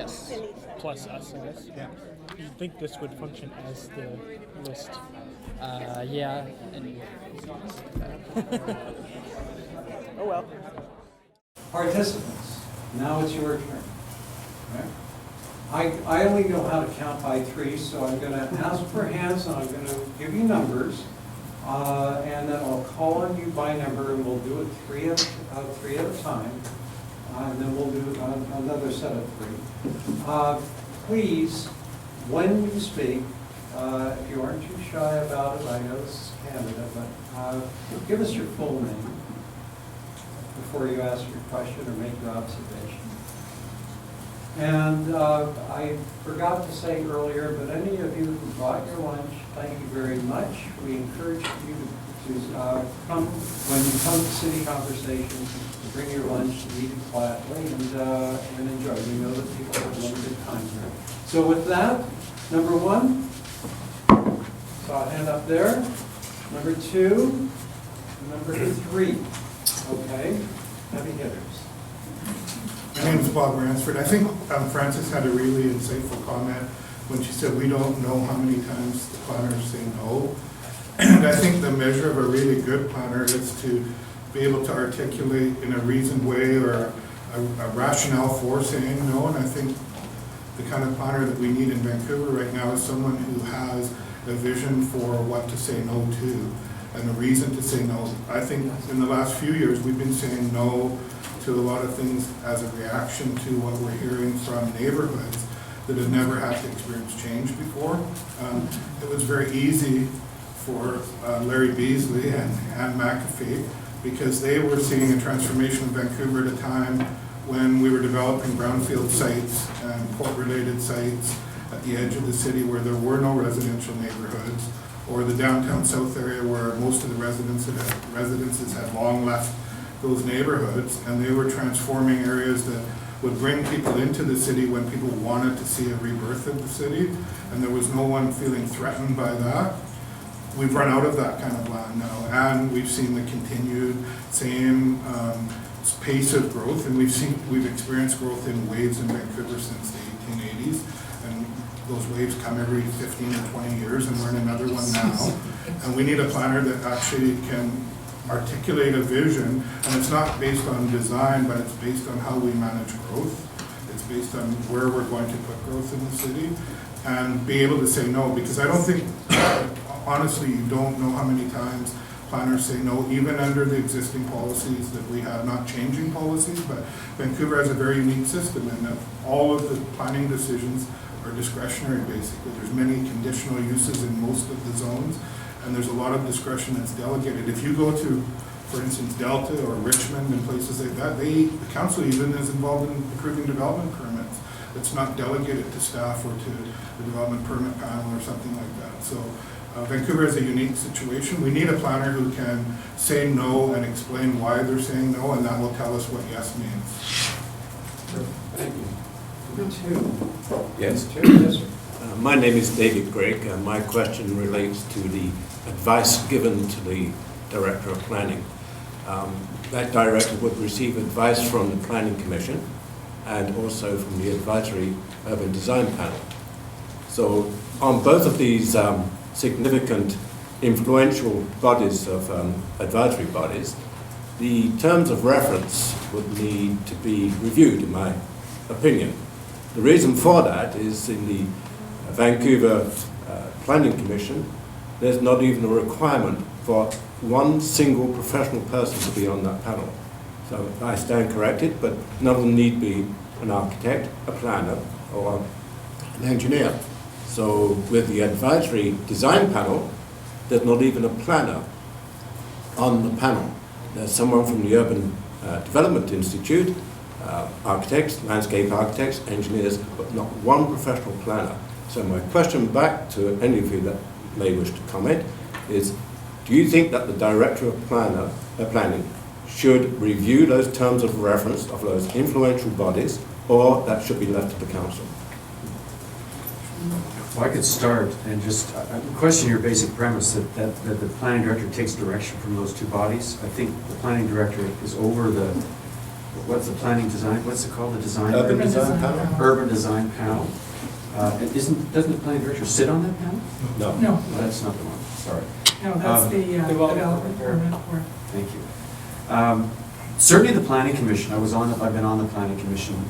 Yes. Plus us, I guess. Yeah. Do you think this would function as the list? Yeah. And Oh well. Participants, now it's your turn. Okay? I only know how to count by three, so I'm going to ask for hands, and I'm going to give you numbers, and then I'll call on you by number, and we'll do it three at a time, and then we'll do another set of three. Please, when you speak, if you aren't too shy about it, I know this is Canada, but give us your full name before you ask your question or make your observation. And I forgot to say earlier, but any of you who brought your lunch, thank you very much. We encourage you to come, when you come to City Conversations, to bring your lunch, to eat it quietly, and enjoy. We know that people have limited time here. So with that, number one, saw a hand up there. Number two, number three. Okay, heavy hitters. My name is Bob Ransford. I think Frances had a really insightful comment when she said we don't know how many times the planners say no. And I think the measure of a really good planner is to be able to articulate in a reasoned way or a rationale for saying no. And I think the kind of planner that we need in Vancouver right now is someone who has a vision for what to say no to and a reason to say no. I think in the last few years we've been saying no to a lot of things as a reaction to what we're hearing from neighborhoods that have never had to experience change before. It was very easy for Larry Beasley and Anne McAfee because they were seeing a transformation of Vancouver at a time when we were developing brownfield sites and port-related sites at the edge of the city where there were no residential neighborhoods, or the downtown south area where most of the residences had long left those neighborhoods, and they were transforming areas that would bring people into the city when people wanted to see a rebirth of the city, and there was no one feeling threatened by that. We've run out of that kind of land now, and we've seen the continued same pace of growth, and we've experienced growth in waves in Vancouver since the 1880s, and those waves come every 15 or 20 years, and we're in another one now. And we need a planner that actually can articulate a vision, and it's not based on design, but it's based on how we manage growth. It's based on where we're going to put growth in the city, and be able to say no, because I don't think, honestly, you don't know how many times planners say no, even under the existing policies that we have, not changing policies, but Vancouver has a very unique system in that all of the planning decisions are discretionary, basically. There's many conditional uses in most of the zones, and there's a lot of discretion that's delegated. If you go to, for instance, Delta or Richmond and places like that, the council even is involved in approving development permits. It's not delegated to staff or to the development permit panel or something like that. So Vancouver is a unique situation. We need a planner who can say no and explain why they're saying no, and that will tell us what yes means. Thank you. Number two. Yes. Yes, sir. My name is David Gregg, and my question relates to the advice given to the Director of Planning. That Director would receive advice from the Planning Commission and also from the Advisory Urban Design Panel. So on both of these significant influential bodies of advisory bodies, the terms of reference would need to be reviewed, in my opinion. The reason for that is in the Vancouver Planning Commission, there's not even a requirement for one single professional person to be on that panel. So I stand corrected, but none of them need be an architect, a planner, or an engineer. So with the advisory design panel, there's not even a planner on the panel. There's someone from the Urban Development Institute, architects, landscape architects, engineers, but not one professional planner. So my question back to any of you that may wish to comment is, do you think that the Director of Planning should review those terms of reference of those influential bodies, or that should be left to the Council? Well, I could start and just question your basic premise that the planning director takes direction from those two bodies. I think the planning director is over the what's the planning design, what's it called, the design? Urban design panel? Urban design panel. Doesn't the planning director sit on that panel? No. No, Well, that's not the one, sorry. no, that's the Development development permit board. Thank you. Certainly the planning commission, I've been on the planning commission,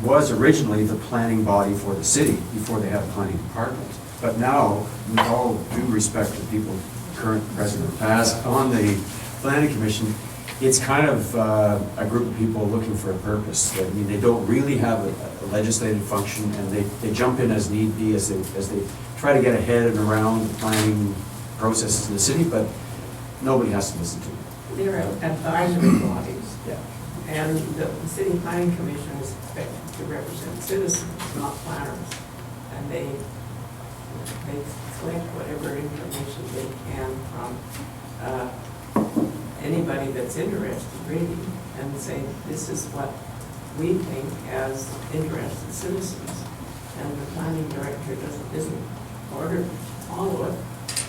was originally the planning body for the city before they had a planning department. But now, with all due respect to people, current president Paz, on the planning commission, it's kind of a group of people looking for a purpose. I mean, they don't really have a legislative function, and they jump in as need be as they try to get ahead and around the planning processes in the city, but nobody has to listen to them. They're advisory bodies, Yeah. and the city planning commission is expected to represent citizens, not planners. And they collect whatever information they can from anybody that's interested, really, and say, this is what we think as interested citizens. And the planning director isn't ordered to follow it.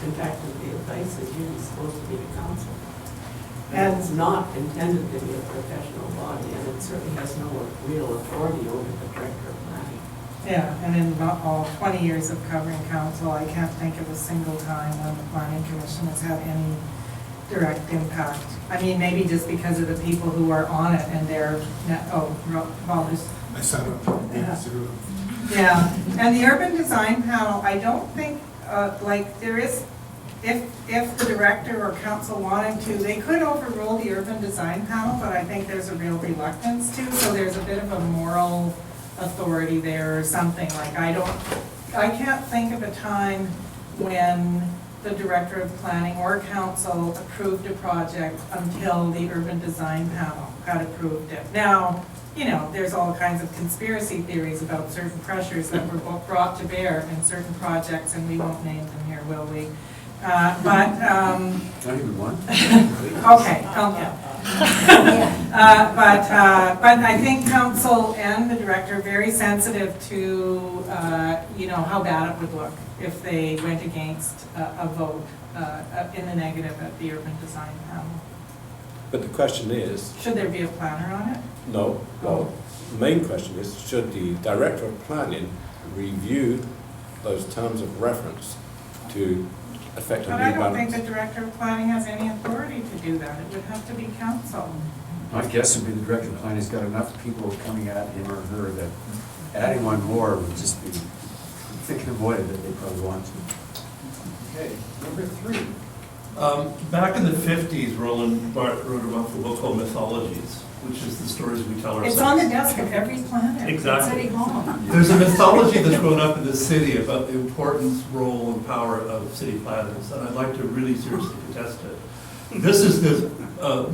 In fact, the advice is usually supposed to be the council. And it's not intended to be a professional body, and it certainly has no real authority over the director of planning. Yeah, and in about all 20 years of covering council, I can't think of a single time when the planning commission has had any direct impact. I mean, maybe just because of the people who are on it and they're, well, there's, I sat up. yeah. And the urban design panel, I don't think, like, there is, if the director or council wanted to, they could overrule the urban design panel, but I think there's a real reluctance to, so there's a bit of a moral authority there or something. Like, I can't think of a time when the director of planning or council approved a project until the urban design panel had approved it. Now, you know, there's all kinds of conspiracy theories about certain pressures that were brought to bear in certain projects, and we won't name them here, will we? But Not even one? okay, okay. But I think council and the director are very sensitive to, you know, how bad it would look if they went against a vote in the negative at the urban design panel. But the question is, Should there be a planner on it? no, well, the main question is, should the director of planning review those terms of reference to affect a But new I don't think balance? the director of planning has any authority to do that. It would have to be council. My guess would be the director of planning's got enough people coming at him or her that adding one more would just be, if they can avoid it, that they probably want to. Okay, number 3. Back in the 50s, Roland Barthes wrote a wonderful book called Mythologies, which is the stories we tell ourselves. It's on the desk of every planner. Exactly. At City Hall. There's a mythology that's grown up in the city about the importance, role, and power of city planners, and I'd like to really seriously contest it. This is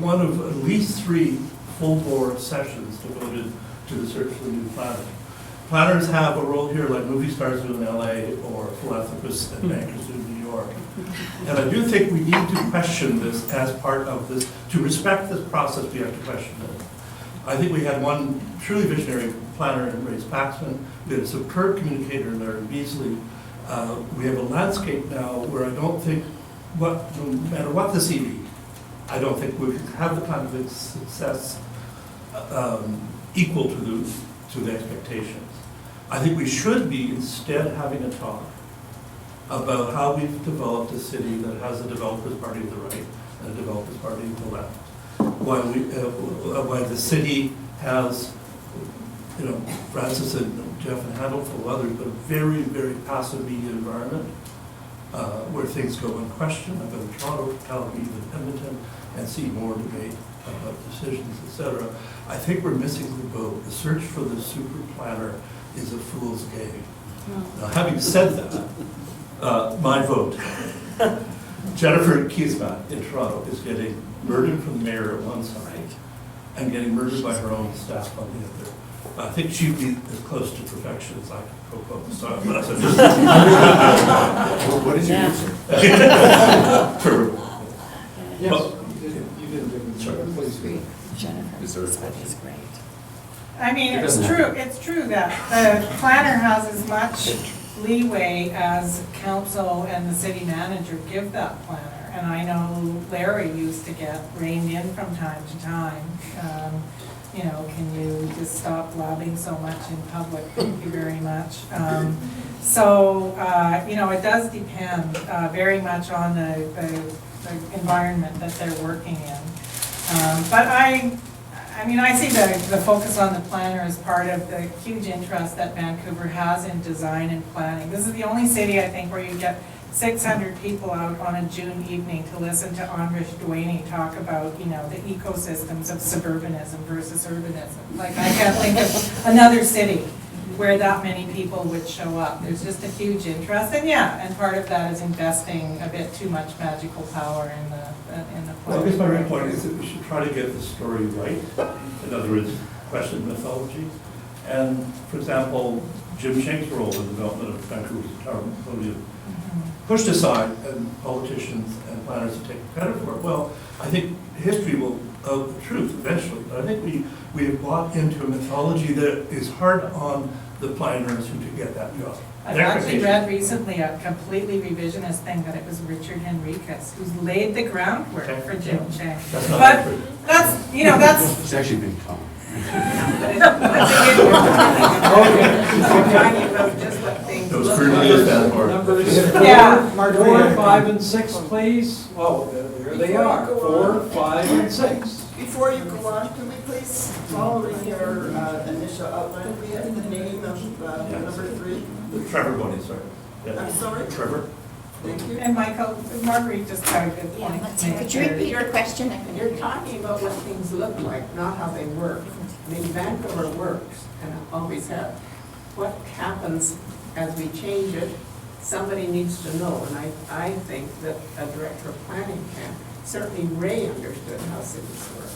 one of at least 3 full-bore sessions devoted to the search for the new planner. Planners have a role here like movie stars do in LA or philanthropists and bankers do in New York. And I do think we need to question this as part of this. To respect this process, we have to question it. I think we had one truly visionary planner in Ray Paxman. We had a superb communicator in Larry Beasley. We have a landscape now where I don't think, no matter what the CV, I don't think we have the kind of success equal to the expectations. I think we should be instead having a talk about how we've developed a city that has a developers party to the right and a developers party to the left. Why the city has, you know, Francis and Jeff and handful of others, but a very, very passive media environment where things go unquestioned. I've been in Toronto, Calgary, even Edmonton, and see more debate about decisions, etc. I think we're missing the boat. The search for the super planner is a fool's game. Now, having said that, my vote. Jennifer Keesmaat in Toronto is getting murdered from the mayor at one side and getting murdered by her own staff on the other. I think she'd be as close to perfection as I could propose. So What is your answer? Yes, you didn't give me the please. Is there a That's great. I mean, It it's doesn't true that the planner has as much leeway as council and the city manager give that planner. And I know Larry used to get reined in from time to time. you know, can you just stop blabbing so much in public? Thank you very much. You know, it does depend very much on the environment that they're working in. But I mean, I see the focus on the planner as part of the huge interest that Vancouver has in design and planning. This is the only city, I think, where you get 600 people out on a June evening to listen to Andrich Duaney talk about, you know, the ecosystems of suburbanism versus urbanism. Like, I can't think of another city where that many people would show up. There's just a huge interest, and yeah, and part of that is investing a bit too much magical power in the Well, I guess my main point is that we should try to get the story right. In other words, question mythology. And, for example, Jim Shank's role in the development of Vancouver's town podium pushed aside, and politicians and planners have taken credit for it. Well, I think history will tell the truth eventually. But I think we have bought into a mythology that is hard on the planners who to get that job. I've actually read recently a completely revisionist thing that it was Richard Henriquez who's laid the groundwork for Jim Chang. That's not But true. that's, you know, that's. It's actually been common. Talking about just what things Those look currently like. is that hard. Numbers Yeah. 4, 5, and 6, please. Oh, there they are, 4, 5, and 6. Before you go on, can we please, following your initial outline, we have the name of number 3? The Trevor Boney, sorry. Yeah. I'm sorry? Trevor. Thank you. And Michael, Marguerite just had a good point. Could you repeat your question? You're talking about what things look like, not how they work. I mean, Vancouver works, and always have. What happens as we change it, somebody needs to know, and I think that a director of planning can. Certainly Ray understood how cities work,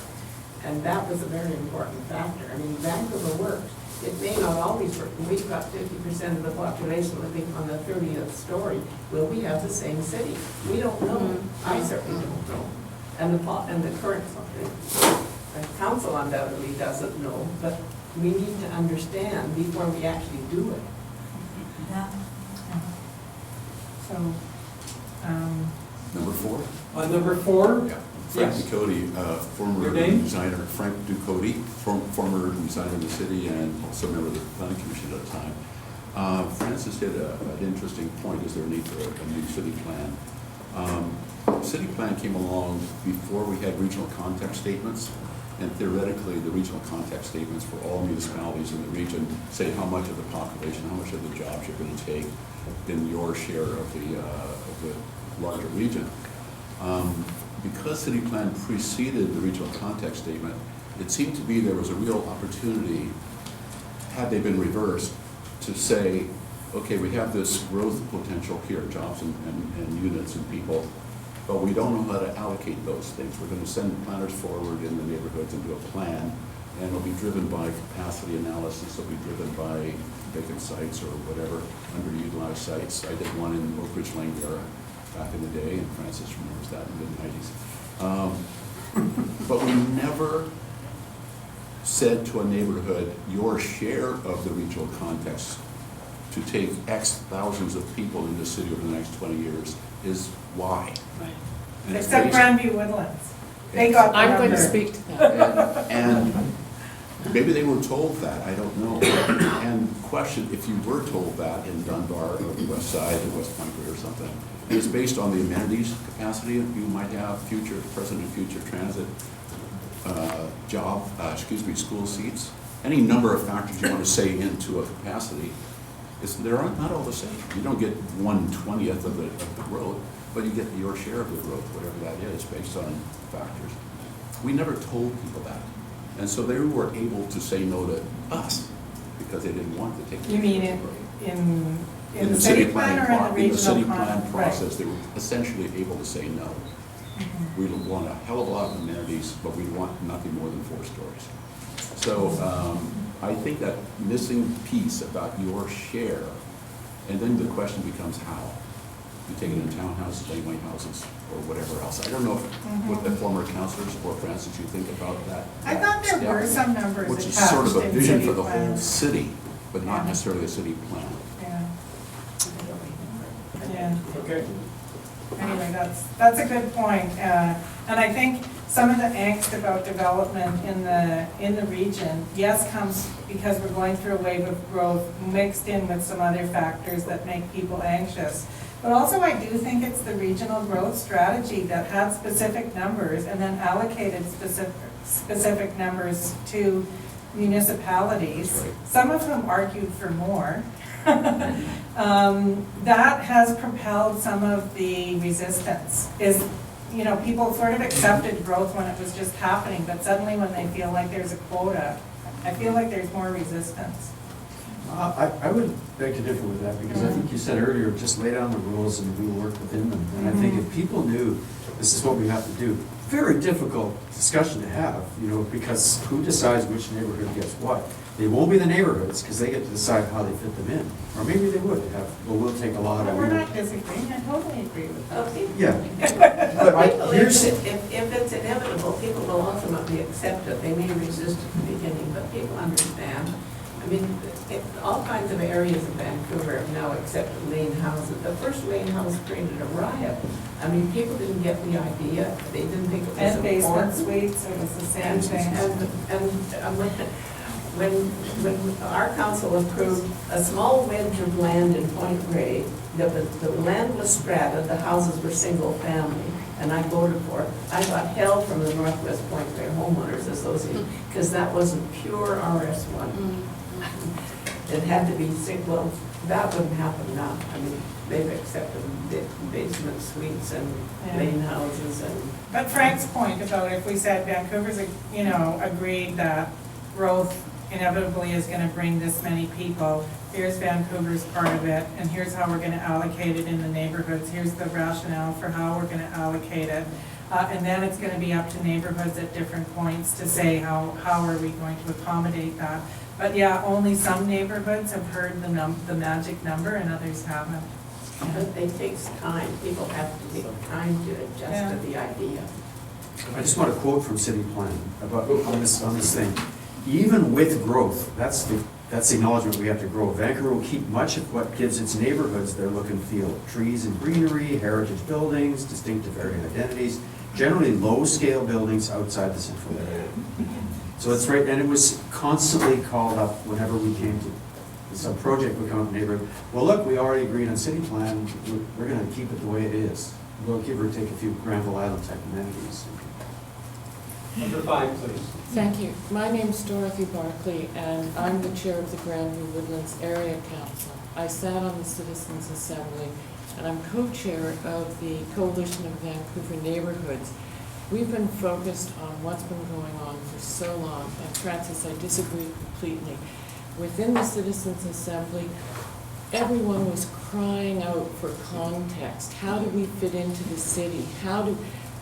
and that was a very important factor. I mean, Vancouver works. It may not always work. We've got 50% of the population living on the 30th story. Will we have the same city? We don't know. I certainly don't know. And the current the council undoubtedly doesn't know, but we need to understand before we actually do it. Yeah. So, Number 4? On number 4? Yeah. Frank Yes. Ducote, former Your name? designer, Frank Ducote, former designer of the city and also member of the planning commission at the time. Francis hit an interesting point. Is there a need for a new city plan? City plan came along before we had regional context statements, and theoretically the regional context statements for all municipalities in the region say how much of the population, how much of the jobs you're going to take in your share of the larger region. Because city plan preceded the regional context statement, it seemed to be there was a real opportunity, had they been reversed, to say, okay, we have this growth potential here, jobs and units and people, but we don't know how to allocate those things. We're going to send planners forward in the neighborhoods and do a plan, and it'll be driven by capacity analysis, it'll be driven by vacant sites or whatever, underutilized sites. I did one in Oak Ridge Lane there back in the day, and Francis remembers that in the mid-90s. But we never said to a neighborhood, your share of the regional context to take X thousands of people in the city over the next 20 years is Y. And it's except based- Grandview Woodlands. They got the I'm going to number. speak to that. And maybe they were told that, I don't know. And question, if you were told that in Dunbar or the West Side or West Point or something, it is based on the amenities capacity you might have, present and future transit, school seats, any number of factors you want to say into a capacity. They're not all the same. You don't get 1/20th of the growth, but you get your share of the growth, whatever that is, based on factors. We never told people that. And so they were able to say no to us because they didn't want to take. You mean in the city plan or in the regional plan? In the city plan process, Right. they were essentially able to say no. We want a hell of a lot of amenities, but we want nothing more than 4 stories. So I think that missing piece about your share, and then the question becomes how. You take it in townhouses, laneway houses, or whatever else. I don't know what the former councilors or Francis you think about that. I thought there were some numbers Which is attached sort of a in vision city for the whole plans. city, but not Yeah. necessarily a city plan. Yeah. Okay. Anyway, that's a good point. And I think some of the angst about development in the region, yes, comes because we're going through a wave of growth mixed in with some other factors that make people anxious. But also I do think it's the regional growth strategy that had specific numbers and then allocated specific numbers to municipalities, some of whom argued for more. That has propelled some of the resistance. People sort of accepted growth when it was just happening, but suddenly when they feel like there's a quota, I feel like there's more resistance. I would beg to differ with that, because I think you said earlier, just lay down the rules and we will work within them. And I think if people knew this is what we have to do, very difficult discussion to have, because who decides which neighborhood gets what? They won't be the neighborhoods, because they get to decide how they fit them in. Or maybe they would have, but we'll take a lot But of. we're not disagreeing, I totally agree with that. Okay. Yeah. But here's, If it's inevitable, people will ultimately accept it. They may resist at the beginning, but people understand. I mean, all kinds of areas of Vancouver have now accepted lane houses. The first lane house created a riot. I mean, people didn't get the idea. They didn't think it was And basement important. suites, it was the same thing. When our council approved a small wedge of land in Point Grey, the land was strata, the houses were single family, and I voted for it. I got hell from the Northwest Point Grey Homeowners Association, because that wasn't pure RS1. It had to be well, that wouldn't happen now. I mean, they've accepted basement suites and lane houses and. But Frank's point about if we said Vancouver's, agreed that growth inevitably is gonna bring this many people, here's Vancouver's part of it, and here's how we're gonna allocate it in the neighborhoods, here's the rationale for how we're gonna allocate it. And then it's gonna be up to neighborhoods at different points to say how are we going to accommodate that. But yeah, only some neighborhoods have heard the magic number and others haven't. But it takes time. People have to take time to adjust to the idea. I just want to quote from city plan about on this thing. Even with growth, that's the acknowledgement we have to grow. Vancouver will keep much of what gives its neighborhoods their look and feel. Trees and greenery, heritage buildings, distinctive area identities, generally low-scale buildings outside the central area. So it's right, and it was constantly called up whenever we came to some project would come up in the neighborhood. Well, look, we already agreed on city plan, we're gonna keep it the way it is. We'll give or take a few Granville Island type amenities. Number 5, please. Thank you. My name's Dorothy Barkley, and I'm the chair of the Grandview Woodlands Area Council. I sat on the Citizens Assembly, and I'm co-chair of the Coalition of Vancouver Neighborhoods. We've been focused on what's been going on for so long, and Francis, I disagree completely. Within the Citizens Assembly, everyone was crying out for context. How do we fit into the city?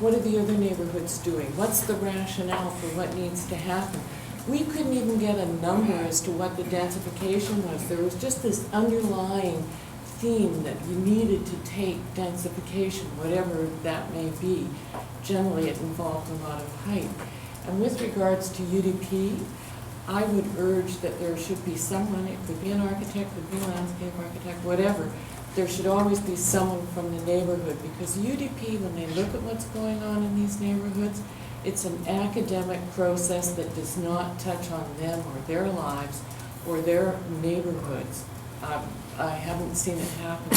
What are the other neighborhoods doing? What's the rationale for what needs to happen? We couldn't even get a number as to what the densification was. There was just this underlying theme that you needed to take densification, whatever that may be. Generally, it involved a lot of height. And with regards to UDP, I would urge that there should be someone, it could be an architect, could be a landscape architect, whatever. There should always be someone from the neighborhood, because UDP, when they look at what's going on in these neighborhoods, it's an academic process that does not touch on them or their lives or their neighborhoods. I haven't seen it happen.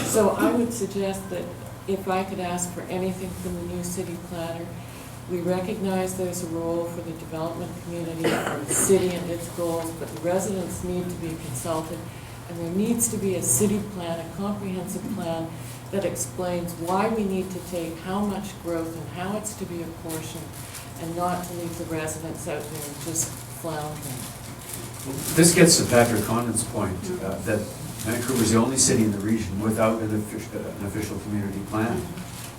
So I would suggest that if I could ask for anything from the new city planner, we recognize there's a role for the development community, for the city and its goals, but the residents need to be consulted, and there needs to be a city plan, a comprehensive plan that explains why we need to take how much growth and how it's to be apportioned, and not to leave the residents out there just floundering. This gets to Patrick Condon's point, that Vancouver is the only city in the region without an official community plan.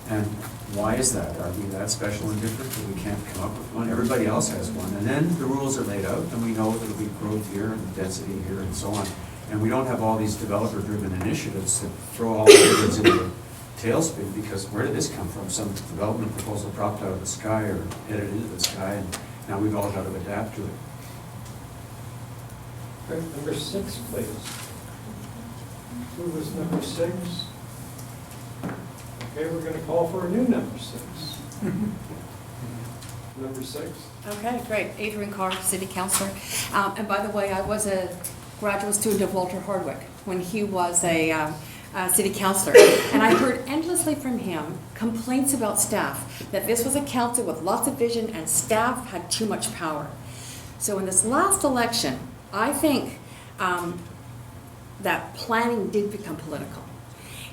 And why is that? Are we that special and different that we can't come up with one? Everybody else has one. And then the rules are laid out, and we know that it'll be growth here and density here and so on. And we don't have all these developer-driven initiatives that throw all the neighborhoods into a tailspin, because where did this come from? Some development proposal dropped out of the sky or headed into the sky, and now we've all got to adapt to it. Number 6, please. Who was number 6? Okay, we're going to call for a new number 6. number 6. Okay, great. Adrian Carr, City Councillor. And by the way, I was a graduate student of Walter Hardwick when he was a city councillor. And I heard endlessly from him complaints about staff, that this was a council with lots of vision and staff had too much power. So in this last election, I think that planning did become political.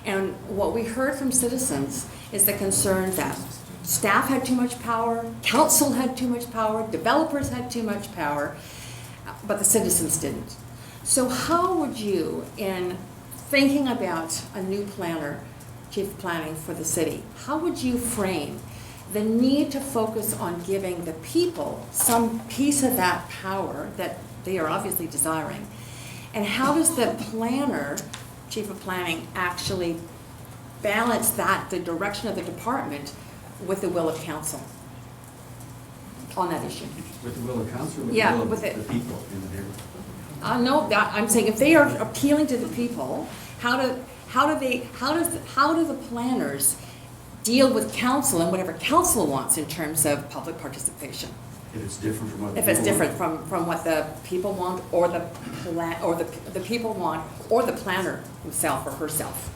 And what we heard from citizens is the concern that staff had too much power, council had too much power, developers had too much power, but the citizens didn't. So how would you, in thinking about a new planner, chief of planning for the city, how would you frame the need to focus on giving the people some piece of that power that they are obviously desiring? And how does the planner, chief of planning, actually balance that, the direction of the department, with the will of council on that issue? With the will of council, or with Yeah, the will with of the people in the neighborhood? No, I'm saying if they are appealing to the people, how do the planners deal with council and whatever council wants in terms of public participation? If it's different from what If it's different from what the people want, or the people want, or the planner himself or herself.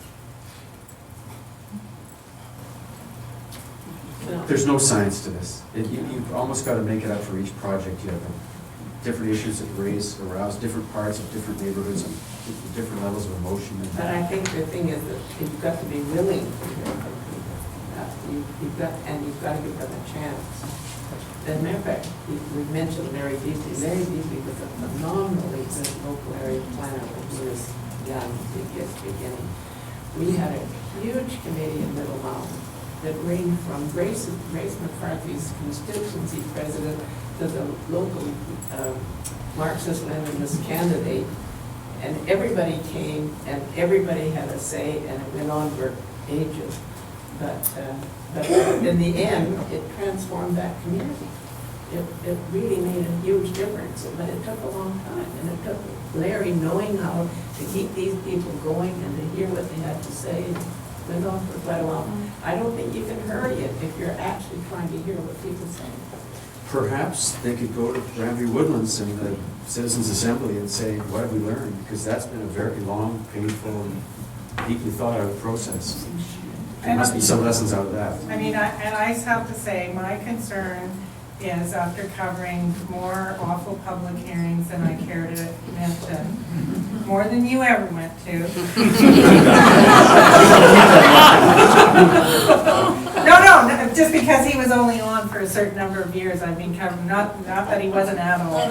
There's no science to this. You've almost got to make it up for each project. You have different issues that arouse different parts of different neighborhoods and different levels of emotion. But I think the thing is that you've got to be willing to hear from people. You've got to give them a chance. As a matter of fact, we mentioned Larry Beasley. Larry Beasley was a phenomenally good local area planner when he was young, just beginning. We had a huge committee in Middle Mountain that ranged from Grace McCarthy's constituency president to the local Marxist-Leninist candidate. And everybody came and everybody had a say, and it went on for ages. But in the end, it transformed that community. It really made a huge difference, but it took a long time. And it took Larry knowing how to keep these people going and to hear what they had to say. It went on for quite a while. I don't think you can hurry it if you're actually trying to hear what people say. Perhaps they could go to Granby Woodlands and the Citizens Assembly and say, what have we learned? Because that's been a very long, painful, and deeply thought out process. There must be some lessons out of that. I mean, I have to say, my concern is, after covering more awful public hearings than I care to mention, more than you ever went to. No, just because he was only on for a certain number of years, I've been covering, not that he wasn't at all.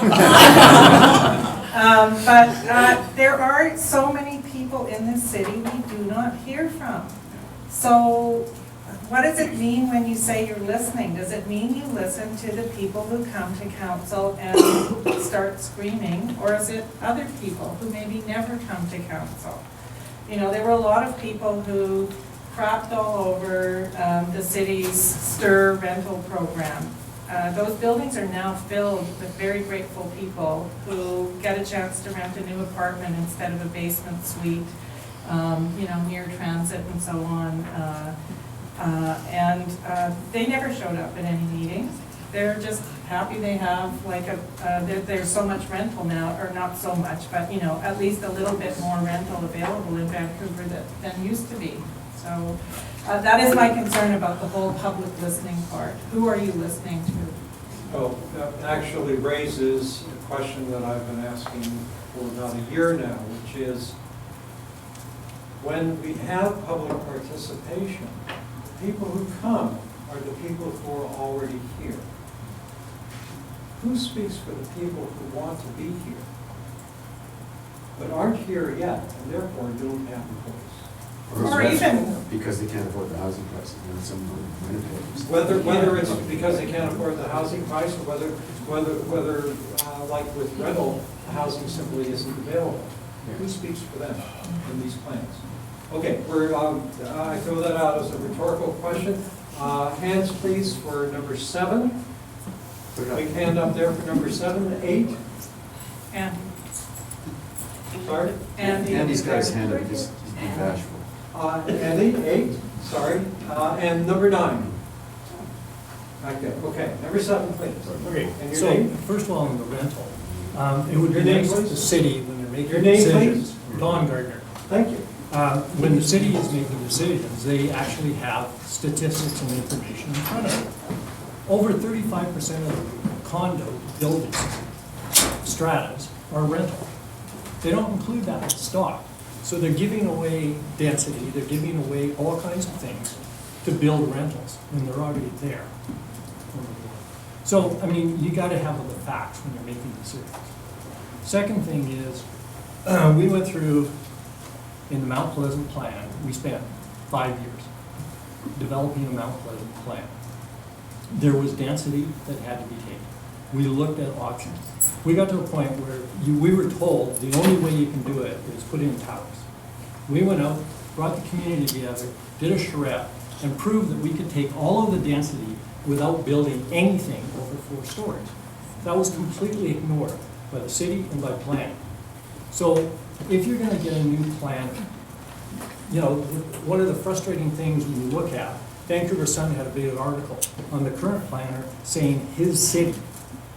But there are so many people in this city we do not hear from. So what does it mean when you say you're listening? Does it mean you listen to the people who come to council and start screaming? Or is it other people who maybe never come to council? You know, there were a lot of people who crapped all over the city's STIR rental program. Those buildings are now filled with very grateful people who get a chance to rent a new apartment instead of a basement suite, you know, near transit and so on. They never showed up at any meetings. They're just happy they have like there's so much rental now, or not so much, but you know, at least a little bit more rental available in Vancouver than used to be. So that is my concern about the whole public listening part. Who are you listening to? Well, that actually raises a question that I've been asking for about a year now, which is, when we have public participation, the people who come are the people who are already here. Who speaks for the people who want to be here, but aren't here yet, and therefore don't have a voice? Or even because they can't afford the housing prices, and some Whether it's because they can't afford the housing price, or whether like with rental, the housing simply isn't available. Who speaks for them in these plans? Okay, I throw that out as a rhetorical question. Hands please for number 7. Big hand up there for number 7. 8. and Sorry? Andy's got his hand up, he's bashful. Andy, 8. Sorry. And number 9. Back there. Okay, number 7, please. Okay, And your so, name? first of all, on the rental, it would Your be name, nice if please? the city, when they're Your making name, decisions. please? Don Gardner. Thank you. When the city is making decisions, they actually have statistics and information in front of them. Over 35% of the condo buildings, stratas, are rental. They don't include that in stock. So they're giving away density, they're giving away all kinds of things to build rentals when they're already there. So, I mean, you gotta have the facts when you're making decisions. Second thing is, we went through, in the Mount Pleasant plan, we spent 5 years developing a Mount Pleasant plan. There was density that had to be taken. We looked at options. We got to a point where we were told the only way you can do it is put in towers. We went out, brought the community together, did a charrette, and proved that we could take all of the density without building anything over 4 stories. That was completely ignored by the city and by planning. So if you're gonna get a new plan, you know, one of the frustrating things when you look at, Vancouver Sun had a big article on the current planner saying his city.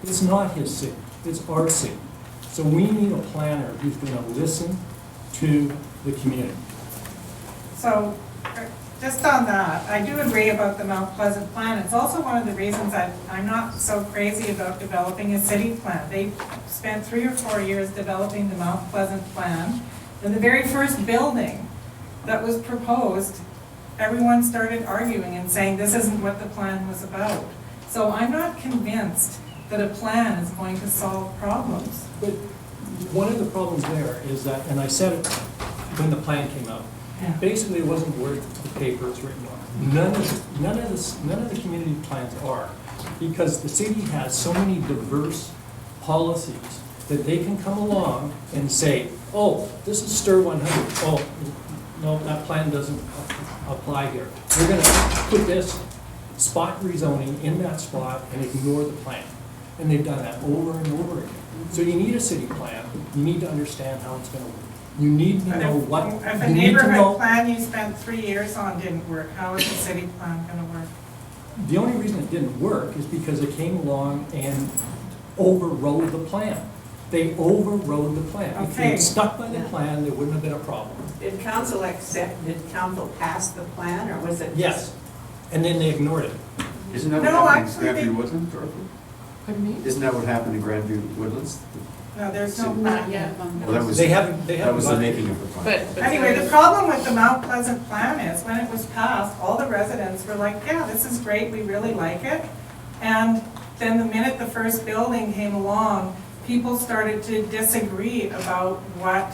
It's not his city, it's our city. So we need a planner who's gonna listen to the community. So, just on that, I do agree about the Mount Pleasant plan. It's also one of the reasons I'm not so crazy about developing a city plan. They spent 3 or 4 years developing the Mount Pleasant plan. And the very first building that was proposed, everyone started arguing and saying this isn't what the plan was about. So I'm not convinced that a plan is going to solve problems. But one of the problems there is that, and I said it when the plan came out, basically it wasn't worth the paper it's written on. None of the community plans are, because the city has so many diverse policies that they can come along and say, oh, this is STIR 100. Oh, no, that plan doesn't apply here. We're gonna put this spot rezoning in that spot and ignore the plan. And they've done that over and over again. So you need a city plan, you need to understand how it's gonna work. You need to know what, If a you need to neighborhood know. plan you spent 3 years on didn't work, how is the city plan gonna work? The only reason it didn't work is because it came along and overrode the plan. They overrode the plan. If they Okay. had stuck by the plan, there wouldn't have been a problem. Did council pass the plan, or was it? Yes, and then they ignored it. Isn't that No, what happened actually, in they- Grandview Woodlands, Dorothy? Pardon me? Isn't that what happened in Grandview Woodlands? No, there's no Not plan yet. yet. Well, that was, They haven't that was the got- making of the plan. But Anyway, the problem with the Mount Pleasant plan is, when it was passed, all the residents were like, yeah, this is great, we really like it. And then the minute the first building came along, people started to disagree about what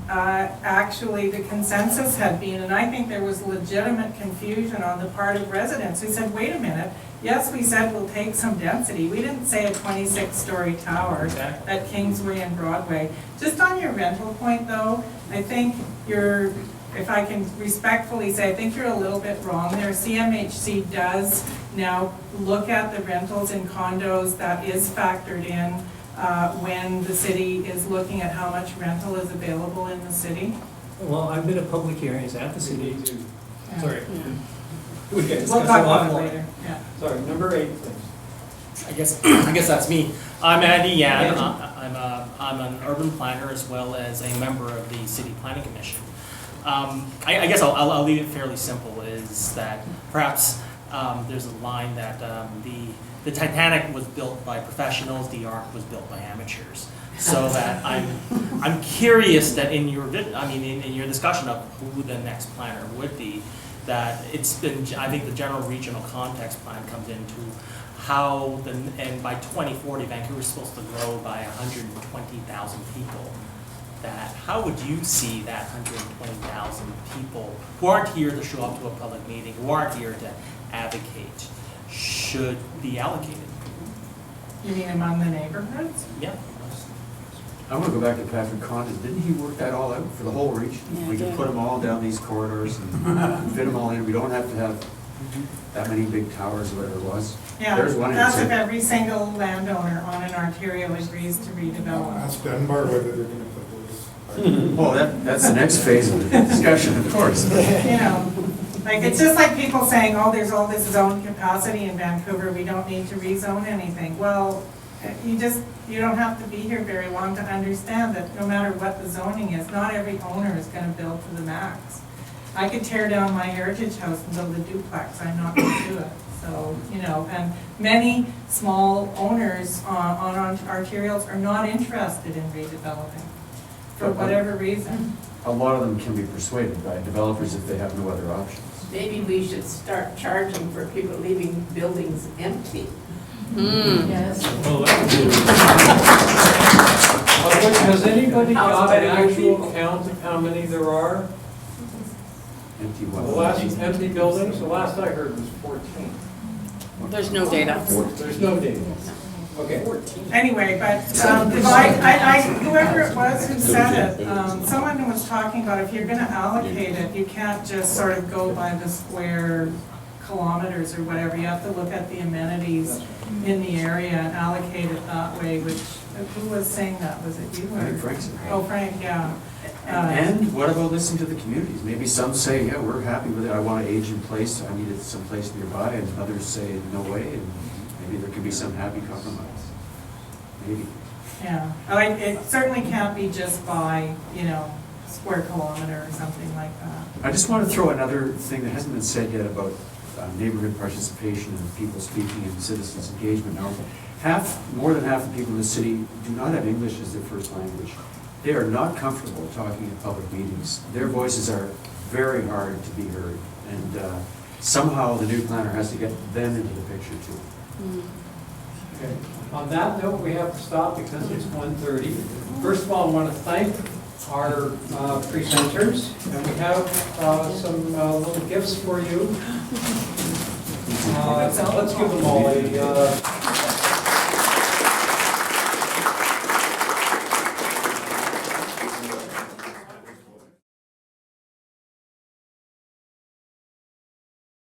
actually the consensus had been. And I think there was legitimate confusion on the part of residents who said, wait a minute, yes, we said we'll take some density. We didn't say a 26-story tower Exactly. at Kingsway and Broadway. Just on your rental point though, I think you're, if I can respectfully say, I think you're a little bit wrong there. CMHC does now look at the rentals in condos. That is factored in when the city is looking at how much rental is available in the city. Well, I've been at public hearings at the city. Sorry. We can We'll discuss talk it about it offline. later, yeah. Sorry, number 8, please. I guess that's me. I'm Andy Yan. I'm an urban planner as well as a member of the City Planning Commission. I guess I'll leave it fairly simple, is that perhaps there's a line that the Titanic was built by professionals, the Ark was built by amateurs. So that I'm curious that in your in your discussion of who the next planner would be, that it's been, I think the general regional context plan comes into how and by 2040 Vancouver's supposed to grow by 120,000 people. That how would you see that 120,000 people who aren't here to show up to a public meeting, who aren't here to advocate, should be allocated? You mean among the neighborhoods? Yeah. I want to go back to Patrick Condon. Didn't he work that all out for the whole region? Yeah, We he could did. put them all down these corridors and fit them all in. We don't have to have that many big towers or whatever it was. Yeah, There's one in that's the if city. every single landowner on an arterial agrees to redevelop. Ask Dunbar whether they're gonna put those. Well, that's the next phase of the discussion, of course. You know, Like, it's just like people saying, oh, there's all this zone capacity in Vancouver, we don't need to rezone anything. Well, you don't have to be here very long to understand that no matter what the zoning is, not every owner is gonna build to the max. I could tear down my heritage house and build a duplex, I'm not gonna do it. So, and many small owners on arterials are not interested in redeveloping, for whatever reason. A lot of them can be persuaded by developers if they have no other options. Maybe we should start charging for people leaving buildings empty. Yes. Has anybody How's got an better actual people? count of how many there are? Empty The what? last empty buildings, the last I heard was 14. There's no data. There's no data. Okay. Anyway, but whoever it was who said it, someone was talking about if you're gonna allocate it, you can't just sort of go by the square kilometers or whatever. You have to look at the amenities in the area and allocate it that way, which, who was saying that? Was it you? I think Frank said that. Oh, Frank, yeah. And what about listening to the communities? Maybe some say, yeah, we're happy with it, I want to age in place, I need it someplace nearby, and others say, no way, and maybe there could be some happy compromise. Maybe. Yeah, it certainly can't be just by, square kilometer or something like that. I just want to throw another thing that hasn't been said yet about neighborhood participation and people speaking and citizens engagement. Now, more than half the people in the city do not have English as their first language. They are not comfortable talking in public meetings. Their voices are very hard to be heard, and somehow the new planner has to get them into the picture too. Okay. On that note, we have to stop because it's 1:30. First of all, I want to thank our presenters, and we have some little gifts for you. Let's give them all a